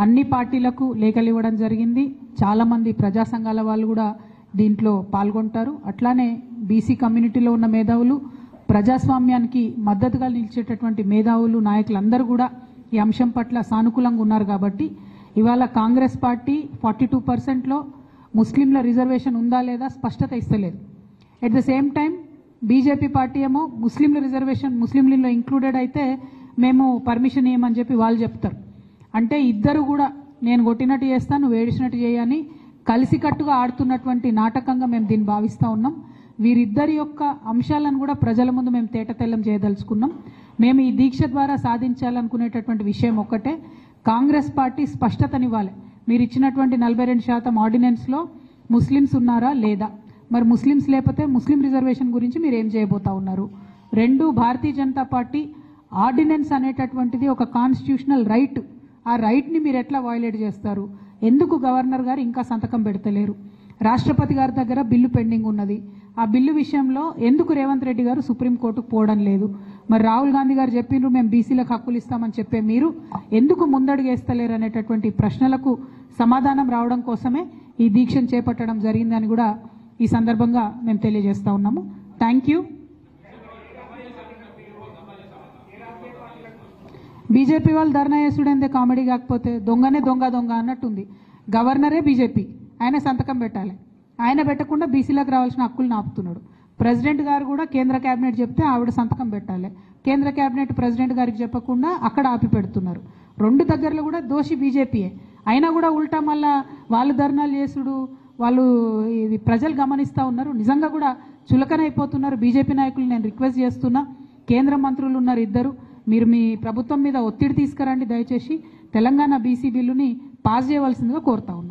అన్ని పార్టీలకు లేఖలు ఇవ్వడం జరిగింది. చాలామంది ప్రజా సంఘాల వాళ్ళు కూడా దీంట్లో పాల్గొంటారు. అట్లానే బీసీ కమ్యూనిటీలో ఉన్న మేధావులు, ప్రజాస్వామ్యానికి మద్దతుగా నిలిచేటటువంటి మేధావులు, నాయకులందరూ కూడా ఈ అంశం పట్ల సానుకూలంగా ఉన్నారు. కాబట్టి ఇవాళ కాంగ్రెస్ పార్టీ 42%లో ముస్లింల రిజర్వేషన్ ఉందా లేదా స్పష్టత ఇస్తలేదు. At the same time BJP party ఏమో ముస్లింల రిజర్వేషన్ ముస్లింలలో ఇంక్లూడెడ్ అయితే మేము పర్మిషన్ ఇవ్వమని చెప్పి వాళ్ళు చెప్తారు. అంటే ఇద్దరు కూడా నేను కొట్టినట్టు చేస్తాను, నువ్వు ఏడిచినట్టు చేయని కలిసికట్టుగా ఆడుతున్నటువంటి నాటకంగా మేము దీన్ని భావిస్తూ ఉన్నాం. వీరిద్దరి యొక్క అంశాలను కూడా ప్రజల ముందు మేము తేటతెల్లం చేయదలుచుకున్నాం. మేము ఈ దీక్ష ద్వారా సాధించాలనుకునేటటువంటి విషయం ఒక్కటే, కాంగ్రెస్ పార్టీ స్పష్టతనివ్వాలి. మీరు ఇచ్చినటువంటి 42% ఆర్డినెన్స్లో ముస్లిమ్స్ ఉన్నారా లేదా, మరి ముస్లిమ్స్ లేకపోతే ముస్లిం రిజర్వేషన్ గురించి మీరు ఏం చేయబోతా ఉన్నారు. రెండు, భారతీయ జనతా పార్టీ ఆర్డినెన్స్ అనేటటువంటిది ఒక కాన్స్టిట్యూషనల్ రైట్, ఆ రైట్ని మీరు ఎట్లా వయోలేట్ చేస్తారు, ఎందుకు గవర్నర్ గారు ఇంకా సంతకం పెడతలేరు, రాష్ట్రపతి గారి దగ్గర బిల్లు పెండింగ్ ఉన్నది, ఆ బిల్లు విషయంలో ఎందుకు రేవంత్ రెడ్డి గారు సుప్రీంకోర్టుకు పోవడం లేదు, మరి రాహుల్ గాంధీ గారు చెప్పిండ్రు మేము బీసీలకు హక్కులు ఇస్తామని చెప్పే మీరు ఎందుకు ముందడుగు వేస్తలేరు అనేటటువంటి ప్రశ్నలకు సమాధానం రావడం కోసమే ఈ దీక్షను చేపట్టడం జరిగిందని కూడా ఈ సందర్భంగా మేము తెలియజేస్తా ఉన్నాము. Thank you. బీజేపీ వాళ్ళు ధర్నా చేసుడందే కామెడీ కాకపోతే దొంగనే దొంగ దొంగ అన్నట్టుంది. గవర్నరే బీజేపీ, ఆయన సంతకం పెట్టాలి, ఆయన పెట్టకుండా బీసీలకు రావాల్సిన హక్కులను ఆపుతున్నాడు. ప్రెసిడెంట్ గారు కూడా కేంద్ర కేబినెట్ చెప్తే ఆవిడ సంతకం పెట్టాలి, కేంద్ర కేబినెట్ ప్రెసిడెంట్ గారికి చెప్పకుండా అక్కడ ఆపి పెడుతున్నారు. రెండు దగ్గరలో కూడా దోషి బీజేపీయే, అయినా కూడా ఉల్టా మళ్ళా వాళ్ళు ధర్నాలు చేసుడు, వాళ్ళు ఇది ప్రజలు గమనిస్తూ ఉన్నారు. నిజంగా కూడా చులకనైపోతున్నారు. బీజేపీ నాయకులు నేను రిక్వెస్ట్ చేస్తున్నా, కేంద్ర మంత్రులు ఉన్నారు ఇద్దరు, మీరు మీ ప్రభుత్వం మీద ఒత్తిడి తీసుకురండి, దయచేసి తెలంగాణ బీసీ బిల్లుని పాస్ చేయవలసిందిగా కోరుతా ఉన్నాను.